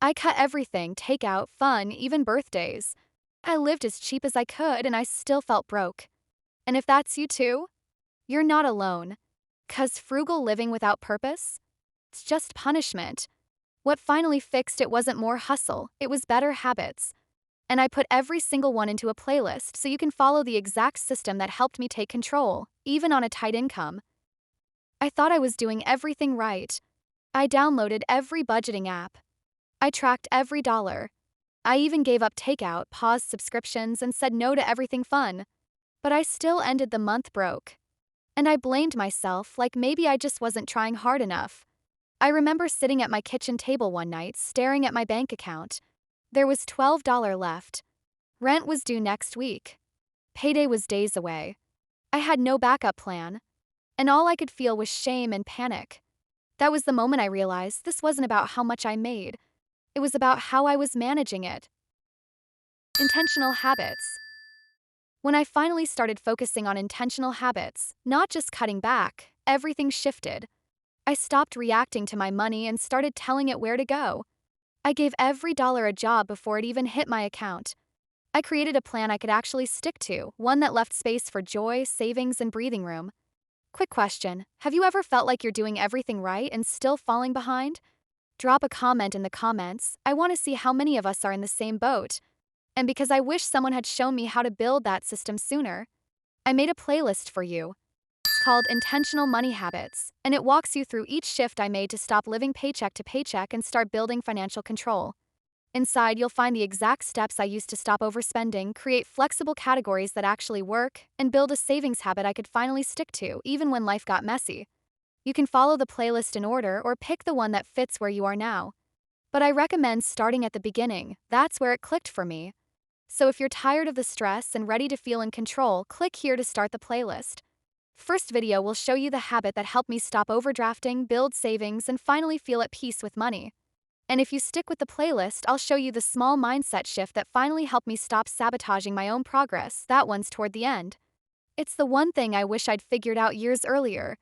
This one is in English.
I cut everything, takeout, fun, even birthdays. I lived as cheap as I could and I still felt broke. And if that's you too, you're not alone. 'Cause frugal living without purpose? It's just punishment. What finally fixed it wasn't more hustle, it was better habits. And I put every single one into a playlist so you can follow the exact system that helped me take control, even on a tight income. I thought I was doing everything right. I downloaded every budgeting app. I tracked every dollar. I even gave up takeout, paused subscriptions, and said no to everything fun. But I still ended the month broke. And I blamed myself, like maybe I just wasn't trying hard enough. I remember sitting at my kitchen table one night, staring at my bank account. There was $12 left. Rent was due next week. Payday was days away. I had no backup plan. And all I could feel was shame and panic. That was the moment I realized this wasn't about how much I made. It was about how I was managing it. Intentional habits. When I finally started focusing on intentional habits, not just cutting back, everything shifted. I stopped reacting to my money and started telling it where to go. I gave every dollar a job before it even hit my account. I created a plan I could actually stick to, one that left space for joy, savings, and breathing room. Quick question: have you ever felt like you're doing everything right and still falling behind? Drop a comment in the comments. I want to see how many of us are in the same boat. And because I wish someone had shown me how to build that system sooner, I made a playlist for you. It's called Intentional Money Habits, and it walks you through each shift I made to stop living paycheck to paycheck and start building financial control. Inside, you'll find the exact steps I used to stop overspending, create flexible categories that actually work, and build a savings habit I could finally stick to, even when life got messy. You can follow the playlist in order or pick the one that fits where you are now. But I recommend starting at the beginning. That's where it clicked for me. So if you're tired of the stress and ready to feel in control, click here to start the playlist. First video will show you the habit that helped me stop overdrafting, build savings, and finally feel at peace with money. And if you stick with the playlist, I'll show you the small mindset shift that finally helped me stop sabotaging my own progress. That one's toward the end. It's the one thing I wish I'd figured out years earlier.